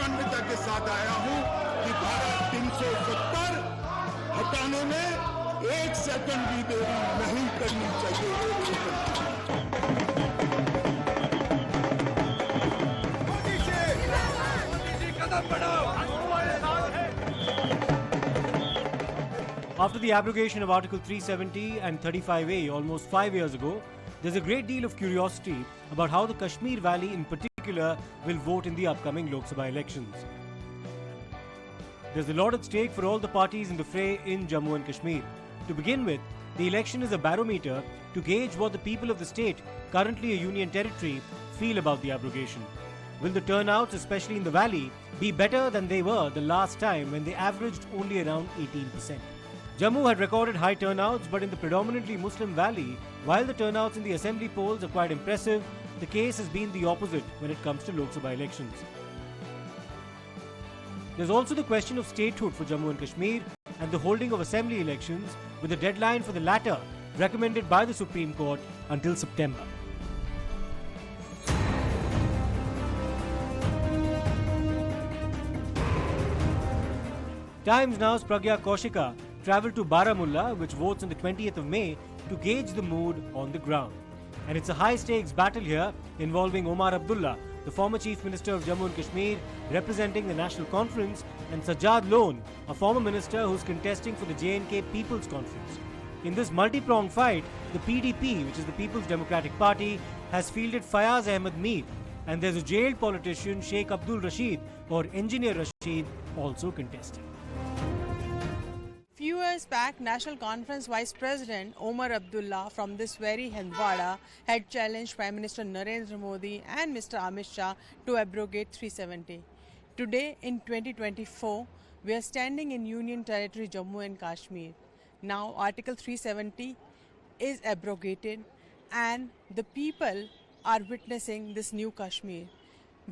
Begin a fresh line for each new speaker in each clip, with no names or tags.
मान्यता के साथ आया हूं कि धारा 370 हटाने में 1 सेकंड भी देरी नहीं करनी चाहिए। मोदी जी कदम बढ़ाओ।
After the abrogation of Article 370 and 35A almost 5 years ago, there's a great deal of curiosity about how the Kashmir Valley in particular will vote in the upcoming Lok Sabha elections. There's a lot at stake for all the parties in the fray in Jammu and Kashmir. To begin with, the election is a barometer to gauge what the people of the state, currently a union territory, feel about the abrogation. Will the turnouts, especially in the valley, be better than they were the last time when they averaged only around 18%? Jammu had recorded high turnouts, but in the predominantly Muslim valley, while the turnouts in the assembly polls are quite impressive, the case has been the opposite when it comes to Lok Sabha elections. There's also the question of statehood for Jammu and Kashmir and the holding of assembly elections, with a deadline for the latter recommended by the Supreme Court until September. Times Now's Pragya Kaushika travelled to Baramulla, which votes on the 20th of May, to gauge the mood on the ground. And it's a high-stakes battle here involving Omar Abdullah, the former Chief Minister of Jammu and Kashmir, representing the National Conference, and Sajjad Lone, a former minister who's contesting for the J&K People's Conference. In this multi-pronged fight, the PDP, which is the People's Democratic Party, has fielded Fayaz Ahmed Mir, and there's a jailed politician, Sheikh Abdul Rashid, or Engineer Rashid, also contesting.
Few years back, National Conference Vice President Omar Abdullah from this very Hindwara had challenged Prime Minister Narendra Modi and Mr. Amit Shah to abrogate 370. Today, in 2024, we are standing in Union Territory Jammu and Kashmir. Now, Article 370 is abrogated and the people are witnessing this new Kashmir.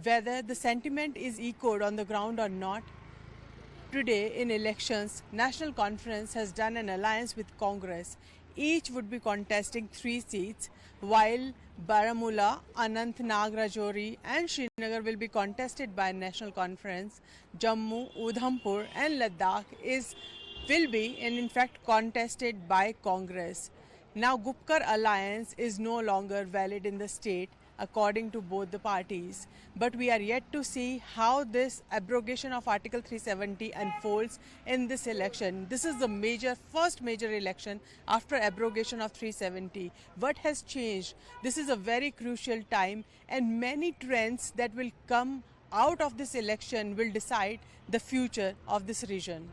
Whether the sentiment is echoed on the ground or not, today in elections, National Conference has done an alliance with Congress. Each would be contesting 3 seats, while Baramulla, Anantnag, Rajouri and Srinagar will be contested by National Conference. Jammu, Udhampur and Ladakh will be and in fact contested by Congress. Now Gupkar alliance is no longer valid in the state according to both the parties. But we are yet to see how this abrogation of Article 370 unfolds in this election. This is the first major election after abrogation of 370. What has changed? This is a very crucial time, and many trends that will come out of this election will decide the future of this region.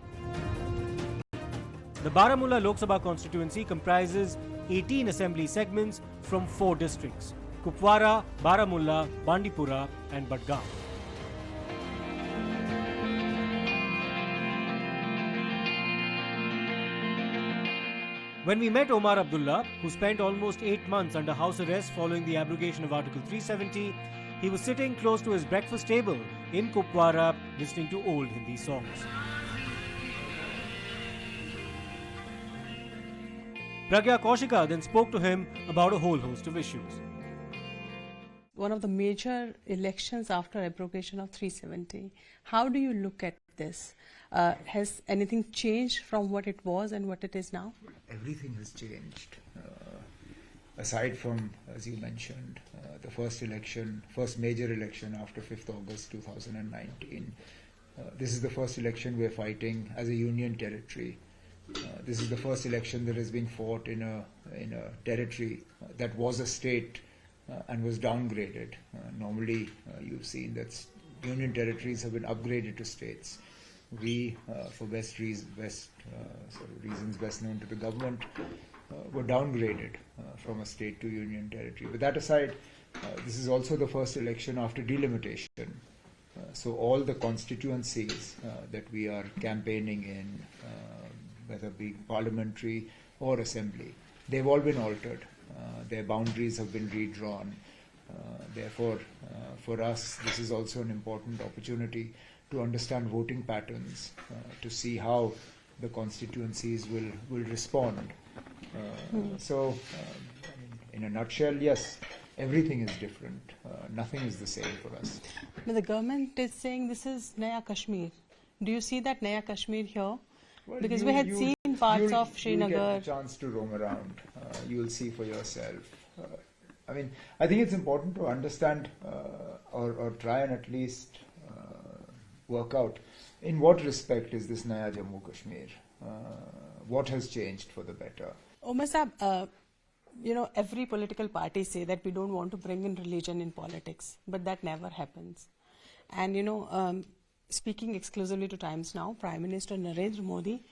The Baramulla Lok Sabha constituency comprises 18 assembly segments from 4 districts: Kupwara, Baramulla, Bandipora and Budgam. When we met Omar Abdullah, who spent almost 8 months under house arrest following the abrogation of Article 370, he was sitting close to his breakfast table in Kupwara listening to old Hindi songs. Pragya Kaushika then spoke to him about a whole host of issues.
One of the major elections after abrogation of 370. How do you look at this? Has anything changed from what it was and what it is now?
Everything has changed. Aside from, as you mentioned, the first major election after 5th August 2019. This is the first election we are fighting as a union territory. This is the first election that has been fought in a territory that was a state and was downgraded. Normally, you've seen that union territories have been upgraded to states. We, for reasons best known to the government, were downgraded from a state to union territory. But that aside, this is also the first election after delimitation. So all the constituencies that we are campaigning in, whether being parliamentary or assembly, they've all been altered. Their boundaries have been redrawn. Therefore, for us, this is also an important opportunity to understand voting patterns, to see how the constituencies will respond. So, in a nutshell, yes, everything is different. Nothing is the same for us.
But the government is saying this is Naya Kashmir. Do you see that Naya Kashmir here?
Well,
Because we had seen parts of
You'll
Srinagar.
get a chance to roam around. You'll see for yourself. I mean, I think it's important to understand or try and at least work out in what respect is this Naya Jammu Kashmir? What has changed for the better?
Omar Saab, every political party say that we don't want to bring in religion in politics, but that never happens. And, speaking exclusively to Times Now, Prime Minister Narendra Modi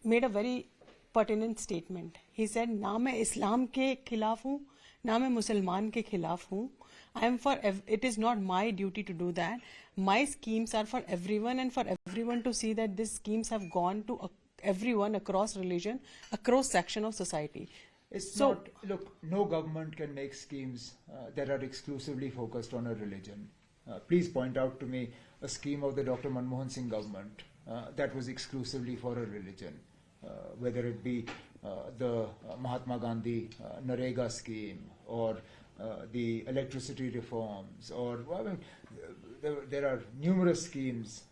made a very pertinent statement. He said, ना मैं इस्लाम के खिलाफ हूँ, ना मैं मुसलमान के खिलाफ हूँ. It is not my duty to do that. My schemes are for everyone and for everyone to see that these schemes have gone to everyone across religion, across section of society.
Look, no government can make schemes that are exclusively focused on a religion. Please point out to me a scheme of the Dr. Manmohan Singh government that was exclusively for a religion, whether it be the Mahatma Gandhi Narega scheme or the electricity reforms, or there are numerous schemes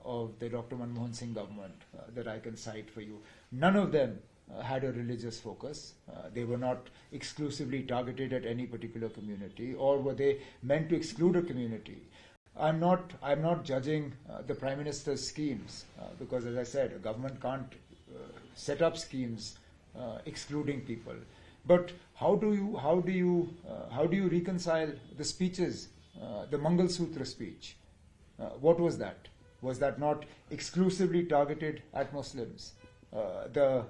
of the Dr. Manmohan Singh government that I can cite for you. None of them had a religious focus. They were not exclusively targeted at any particular community, or were they meant to exclude a community. I'm not judging the Prime Minister's schemes because, as I said, a government can't set up schemes excluding people. But how do you reconcile the speeches, the Mangal Sutra speech? What was that? Was that not exclusively targeted at Muslims? The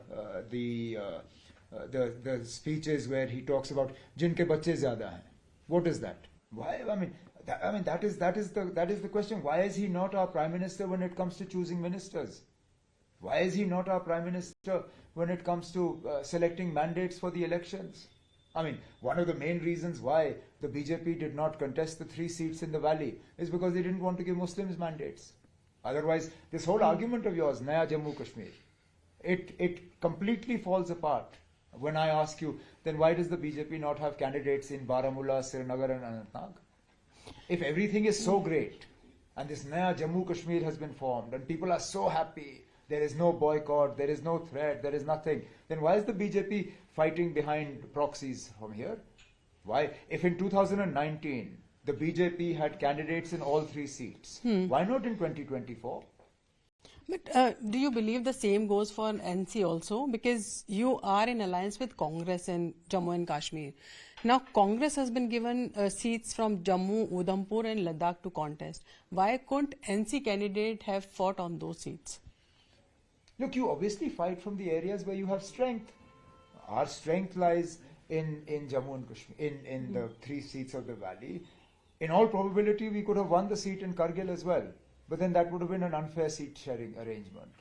speeches where he talks about jinke bacche zyada hain. What is that? Why? That is the question. Why is he not our Prime Minister when it comes to choosing ministers? Why is he not our Prime Minister when it comes to selecting mandates for the elections? One of the main reasons why the BJP did not contest the 3 seats in the valley is because they didn't want to give Muslims mandates. Otherwise, this whole argument of yours, Naya Jammu Kashmir, it completely falls apart when I ask you, then why does the BJP not have candidates in Baramulla, Srinagar and Anantnag? If everything is so great and this Naya Jammu Kashmir has been formed and people are so happy, there is no boycott, there is no threat, there is nothing, then why is the BJP fighting behind proxies from here? Why? If in 2019 the BJP had candidates in all 3 seats, why not in 2024?
But do you believe the same goes for NC also? Because you are in alliance with Congress in Jammu and Kashmir. Now, Congress has been given seats from Jammu, Udhampur and Ladakh to contest. Why couldn't NC candidate have fought on those seats?
Look, you obviously fight from the areas where you have strength. Our strength lies in Jammu and Kashmir, in the 3 seats of the valley. In all probability, we could have won the seat in Kargil as well. But then that would have been an unfair seat sharing arrangement.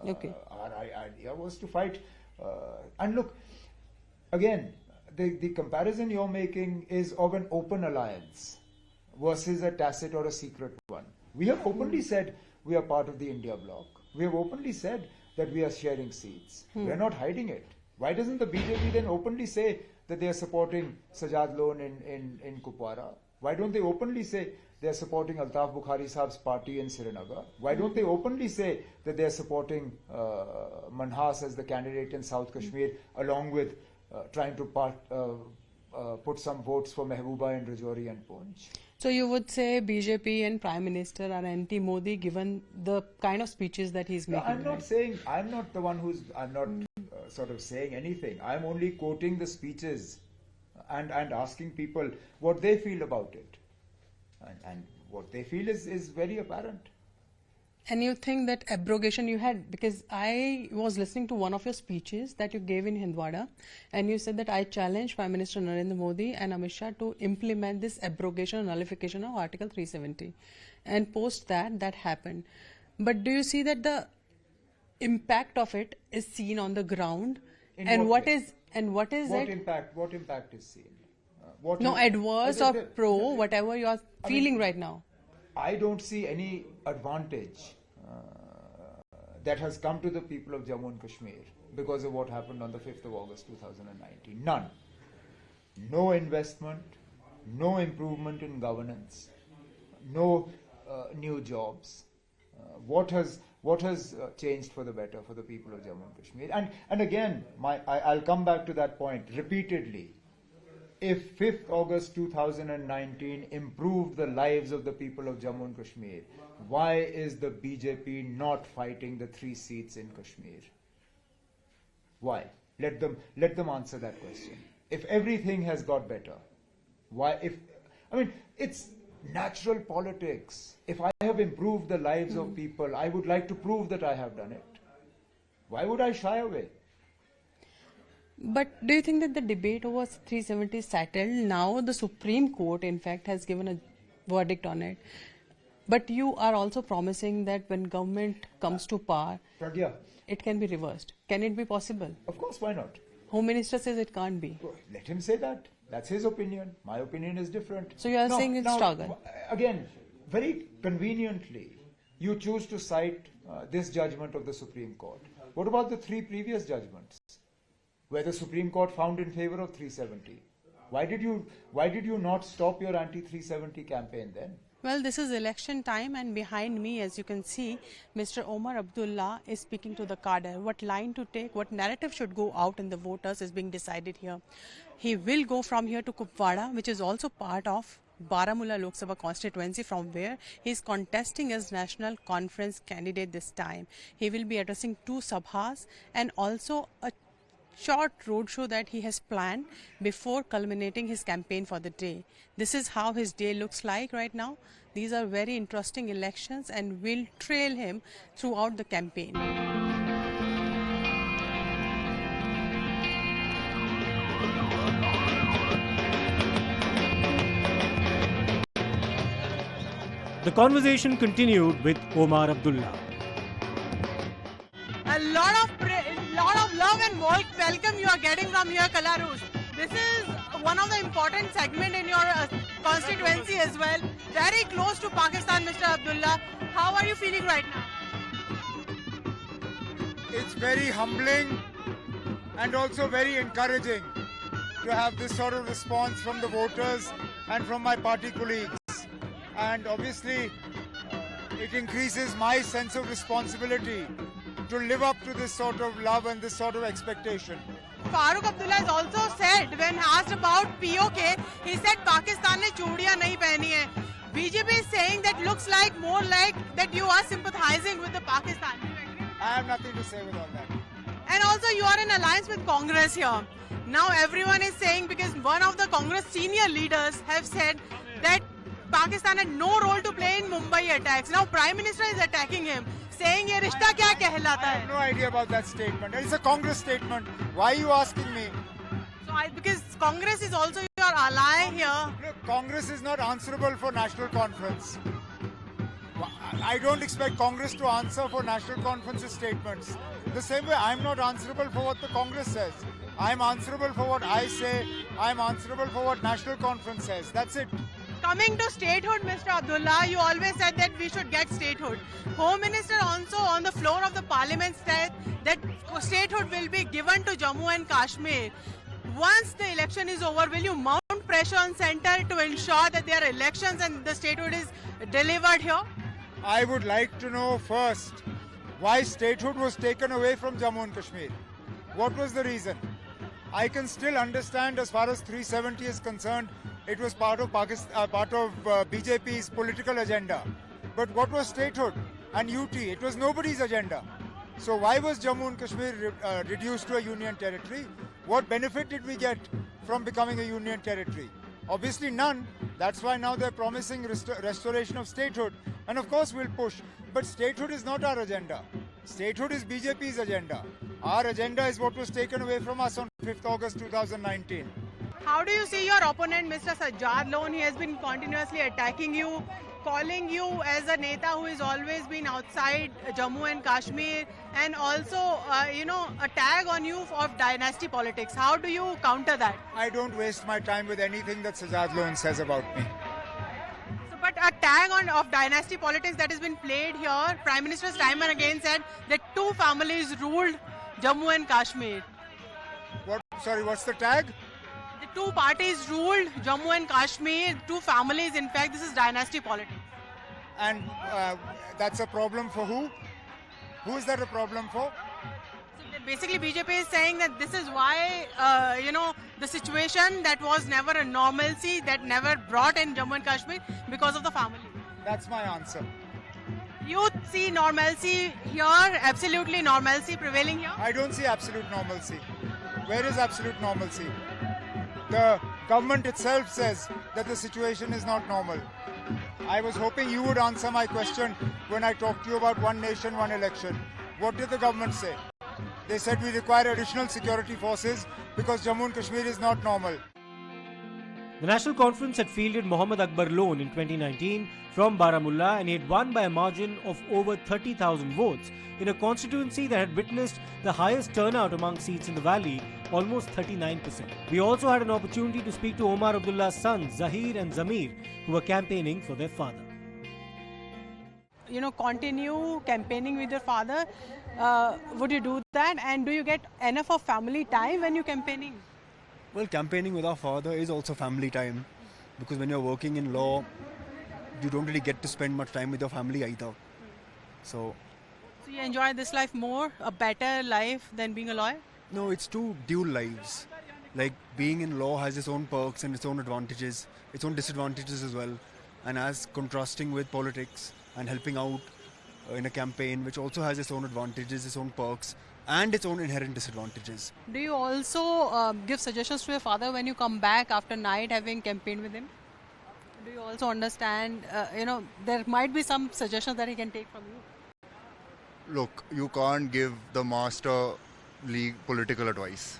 Okay.
Our idea was to fight. And look, again, the comparison you're making is of an open alliance versus a tacit or a secret one. We have openly said we are part of the India bloc. We have openly said that we are sharing seats. We are not hiding it. Why doesn't the BJP then openly say that they are supporting Sajad Lone in Kupwara? Why don't they openly say they are supporting Altaf Bukhari Saab's party in Srinagar? Why don't they openly say that they are supporting Manhas as the candidate in South Kashmir, along with trying to put some votes for Mehbooba in Rajouri and Poonch?
So you would say BJP and Prime Minister are anti-Modi given the kind of speeches that he's making?
I'm not saying, I'm not the one who's, I'm not sort of saying anything. I'm only quoting the speeches and asking people what they feel about it. And what they feel is very apparent.
And you think that abrogation you had, because I was listening to one of your speeches that you gave in Hindwada, and you said that I challenge Prime Minister Narendra Modi and Amit Shah to implement this abrogation or nullification of Article 370. And post that happened. But do you see that the impact of it is seen on the ground? What impact
is seen?
Adverse or pro, whatever you are feeling right now.
I don't see any advantage that has come to the people of Jammu and Kashmir because of what happened on the 5th of August 2019. None. no investment, no improvement in governance, no new jobs. What has changed for the better for the people of Jammu and Kashmir? And again, I'll come back to that point repeatedly. If 5th August 2019 improved the lives of the people of Jammu and Kashmir, why is the BJP not fighting the 3 seats in Kashmir? Why? Let them answer that question. If everything has got better, why? It's natural politics. If I have improved the lives of people, I would like to prove that I have done it. Why would I shy away?
But do you think that the debate over 370 is settled? Now the Supreme Court, in fact, has given a verdict on it. But you are also promising that when government comes to power,
Pragya,
it can be reversed. Can it be possible?
of course, why not?
Home Minister says it can't be.
Let him say that. That's his opinion. My opinion is different.
So you are saying it's struggle.
Again, very conveniently, you choose to cite this judgment of the Supreme Court. What about the 3 previous judgments, where the Supreme Court found in favor of 370? Why did you not stop your anti-370 campaign then?
Well, this is election time, and behind me, as you can see, Mr. Omar Abdullah is speaking to the cadre. What line to take, what narrative should go out in the voters is being decided here. He will go from here to Kupwara, which is also part of Baramulla Lok Sabha constituency, from where he is contesting as National Conference candidate this time. He will be addressing 2 sabhas and also a short roadshow that he has planned before culminating his campaign for the day. This is how his day looks like right now. These are very interesting elections and will trail him throughout the campaign.
The conversation continued with Omar Abdullah.
A lot of love and welcome you are getting from here, Kalarush. This is one of the important segment in your constituency as well. Very close to Pakistan, Mr. Abdullah. How are you feeling right now?
It's very humbling and also very encouraging to have this sort of response from the voters and from my party colleagues. And obviously, it increases my sense of responsibility to live up to this sort of love and this sort of expectation.
Farooq Abdullah has also said, when asked about POK, he said Pakistan ne chudiyan nahi pehni hai. BJP is saying that looks like more like that you are sympathizing with the Pakistan.
I have nothing to say with all that.
And also you are in alliance with Congress here. Now everyone is saying, because one of the Congress senior leaders have said that Pakistan had no role to play in Mumbai attacks. Now Prime Minister is attacking him, saying ye rishta kya kehlata
I
hai.
have no idea about that statement. It's a Congress statement. Why are you asking me?
So because Congress is also your ally here.
Look, Congress is not answerable for National Conference. I don't expect Congress to answer for National Conference's statements. The same way I'm not answerable for what the Congress says. I'm answerable for what I say. I'm answerable for what National Conference says. That's it.
Coming to statehood, Mr. Abdullah, you always said that we should get statehood. Home Minister also on the floor of the Parliament said that statehood will be given to Jammu and Kashmir. Once the election is over, will you mount pressure on centre to ensure that there are elections and the statehood is delivered here?
I would like to know first why statehood was taken away from Jammu and Kashmir. What was the reason? I can still understand, as far as 370 is concerned, it was part of BJP's political agenda. But what was statehood and UT? It was nobody's agenda. So why was Jammu and Kashmir reduced to a union territory? What benefit did we get from becoming a union territory? Obviously none. That's why now they're promising restoration of statehood. And of course we'll push. But statehood is not our agenda. Statehood is BJP's agenda. Our agenda is what was taken away from us on 5th August 2019.
How do you see your opponent, Mr. Sajjad Lone? He has been continuously attacking you, calling you as a Neta who has always been outside Jammu and Kashmir, and also, a tag on you of dynasty politics. How do you counter that?
I don't waste my time with anything that Sajjad Lone says about me.
So, but a tag of dynasty politics that has been played here, Prime Minister's time and again said that 2 families ruled Jammu and Kashmir.
Sorry, what's the tag?
The two parties ruled Jammu and Kashmir, two families. In fact, this is dynasty politics.
And that's a problem for who? Who is that a problem for?
So basically, BJP is saying that this is why, the situation that was never a normalcy, that never brought in Jammu and Kashmir because of the family.
That's my answer.
You see normalcy here, absolutely normalcy prevailing here?
I don't see absolute normalcy. Where is absolute normalcy? The government itself says that the situation is not normal. I was hoping you would answer my question when I talked to you about one nation, one election. What did the government say? They said we require additional security forces because Jammu and Kashmir is not normal.
The National Conference had fielded Mohammad Akbar Lone in 2019 from Baramulla, and he had won by a margin of over 30,000 votes in a constituency that had witnessed the highest turnout among seats in the valley, almost 39%. We also had an opportunity to speak to Omar Abdullah's sons, Zahir and Zamir, who were campaigning for their father.
Continue campaigning with your father. Would you do that? And do you get enough of family time when you're campaigning?
Well, campaigning with our father is also family time, because when you're working in law, you don't really get to spend much time with your family either. So
you enjoy this life more, a better life than being a lawyer?
No, it's two dual lives. Like, being in law has its own perks and its own advantages, its own disadvantages as well. And as contrasting with politics and helping out in a campaign, which also has its own advantages, its own perks, and its own inherent disadvantages.
Do you also give suggestions to your father when you come back after night having campaigned with him? Do you also understand, there might be some suggestions that he can take from you?
Look, you can't give the master league political advice.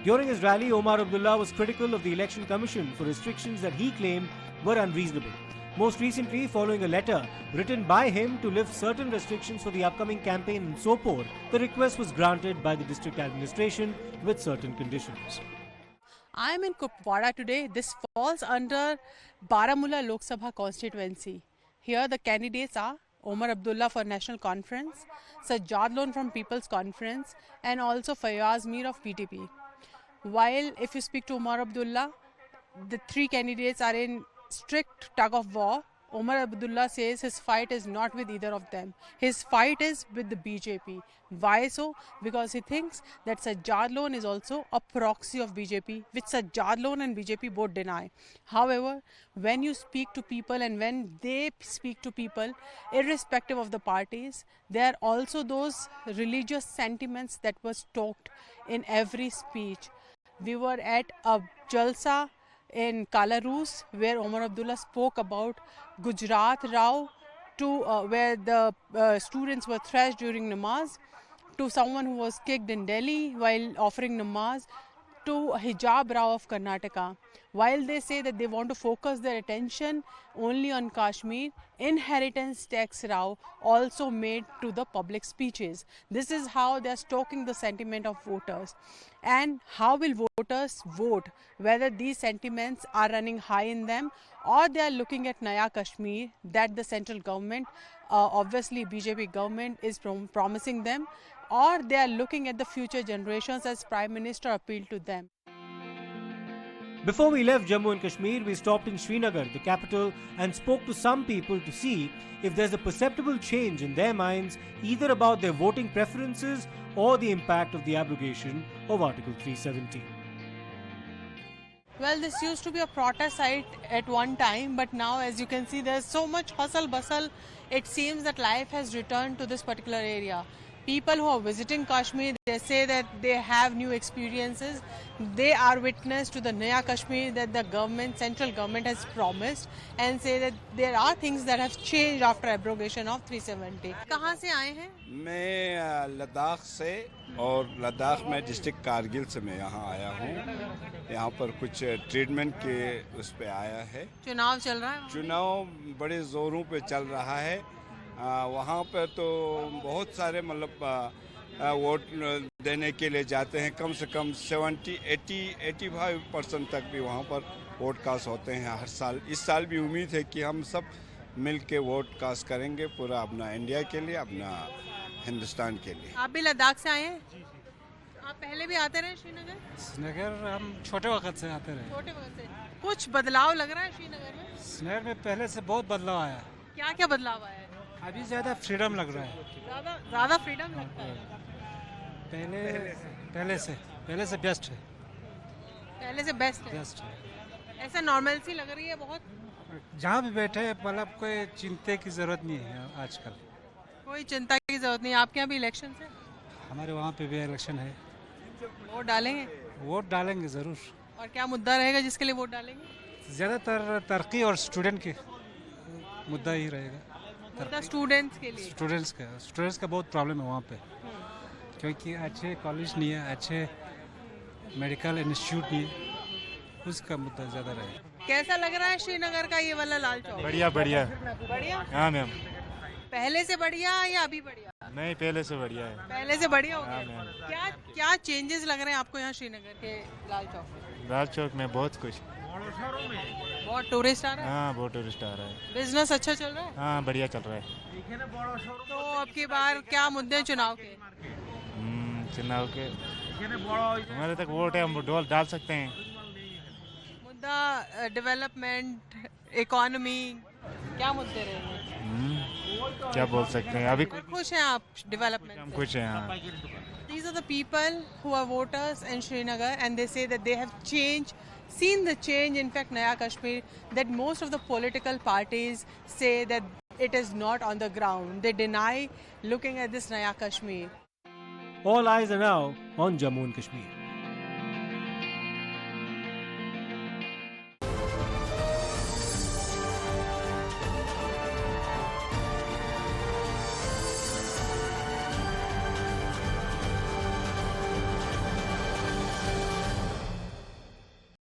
During his rally, Omar Abdullah was critical of the Election Commission for restrictions that he claimed were unreasonable. Most recently, following a letter written by him to lift certain restrictions for the upcoming campaign in Sopore, the request was granted by the district administration with certain conditions.
I am in Kupwara today. This falls under Baramulla Lok Sabha constituency. Here the candidates are Omar Abdullah for National Conference, Sajjad Lone from People's Conference, and also Fayaz Mir of PTP. While if you speak to Omar Abdullah, the three candidates are in strict tug of war. Omar Abdullah says his fight is not with either of them. His fight is with the BJP. Why so? Because he thinks that Sajjad Lone is also a proxy of BJP, which Sajjad Lone and BJP both deny. However, when you speak to people and when they speak to people, irrespective of the parties, there are also those religious sentiments that were stoked in every speech. We were at a Jalsa in Kalaroos, where Omar Abdullah spoke about Gujarat Rao, to where the students were thrashed during namaz, to someone who was kicked in Delhi while offering namaz, to Hijab Rao of Karnataka. While they say that they want to focus their attention only on Kashmir, inheritance tax Rao also made to the public speeches. This is how they are stoking the sentiment of voters. And how will voters vote? Whether these sentiments are running high in them, or they are looking at Naya Kashmir that the central government, obviously BJP government, is promising them, or they are looking at the future generations as Prime Minister appealed to them.
Before we left Jammu and Kashmir, we stopped in Srinagar, the capital, and spoke to some people to see if there's a perceptible change in their minds either about their voting preferences or the impact of the abrogation of Article 370.
Well, this used to be a protest site at one time, but now as you can see there's so much hustle bustle. It seems that life has returned to this particular area. People who are visiting Kashmir, they say that they have new experiences. They are witness to the Naya Kashmir that the government, central government has promised, and say that there are things that have changed after abrogation of 370. कहाँ से आए हैं?
मैं लद्दाख से, और लद्दाख में district Kargil से मैं यहाँ आया हूँ। यहाँ पर कुछ ट्रीटमेंट के उस पे आया है।
चुनाव चल रहा है?
चुनाव बड़े जोरों पे चल रहा है। वहाँ पर तो बहुत सारे वोट देने के लिए जाते हैं। कम से कम 85% तक भी वहाँ पर वोट कास्ट होते हैं हर साल। इस साल भी उम्मीद है कि हम सब मिल के वोट कास्ट करेंगे पूरा अपना इंडिया के लिए, अपना हिंदुस्तान के लिए।
आप भी लद्दाख से आए हैं? आप पहले भी आते रहे श्रीनगर?
श्रीनगर हम छोटे वक्त से आते रहे।
छोटे वक्त से कुछ बदलाव लग रहा है श्रीनगर में?
श्रीनगर में पहले से बहुत बदलाव आया।
क्या क्या बदलाव आया है?
अभी ज़्यादा फ्रीडम लग रहा है।
ज्यादा फ्रीडम लगता है?
पहले से बेस्ट है।
पहले से बेस्ट है?
बेस्ट है।
ऐसा नॉर्मल सी लग रही है बहुत?
जहाँ भी बैठे मतलब कोई चिंता की ज़रूरत नहीं है आजकल।
कोई चिंता की जरूरत नहीं। आपके यहाँ भी इलेक्शन है?
हमारे वहाँ पे भी इलेक्शन है।
वोट डालेंगे?
वोट डालेंगे ज़रूर।
और क्या मुद्दा रहेगा जिसके लिए वोट डालेंगे?
ज़्यादातर तरक्की और स्टूडेंट के मुद्दा ही रहेगा।
मुद्दा स्टूडेंट्स के लिए?
स्टूडेंट्स का बहुत प्रॉब्लम है वहाँ पे, क्योंकि अच्छे कॉलेज नहीं है, अच्छे मेडिकल इंस्टीट्यूट नहीं है, उसका मुद्दा ज़्यादा रहेगा।
कैसा लग रहा है श्रीनगर का ये वाला लाल चौक?
बढ़िया बढ़िया।
बढ़िया?
हाँ मैम।
पहले से बढ़िया या अभी बढ़िया?
नहीं, पहले से बढ़िया है।
पहले से बढ़िया हो
हाँ
गया।
मैम।
क्या क्या चेंजेस लग रहे हैं आपको यहाँ श्रीनगर के लाल चौक में?
लाल चौक में बहुत कुछ।
बहुत टूरिस्ट आ रहा है?
हाँ, बहुत टूरिस्ट आ रहा है।
बिजनेस अच्छा चल रहा है?
हाँ, बढ़िया चल रहा है।
तो अब की बार क्या मुद्दे चुनाव के?
चुनाव के हमारे तक वोट है, हम वोट डाल सकते हैं।
मुद्दा डेवलपमेंट, इकोनॉमी, क्या मुद्दे रहेंगे?
क्या बोल सकते हैं अभी?
खुश हैं आप डेवलपमेंट?
हम कुछ हैं। हाँ।
These are the people who are voters in Srinagar, and they say that they have seen the change. In fact, Naya Kashmir, that most of the political parties say that it is not on the ground. They deny looking at this Naya Kashmir.
All eyes are now on Jammu and Kashmir.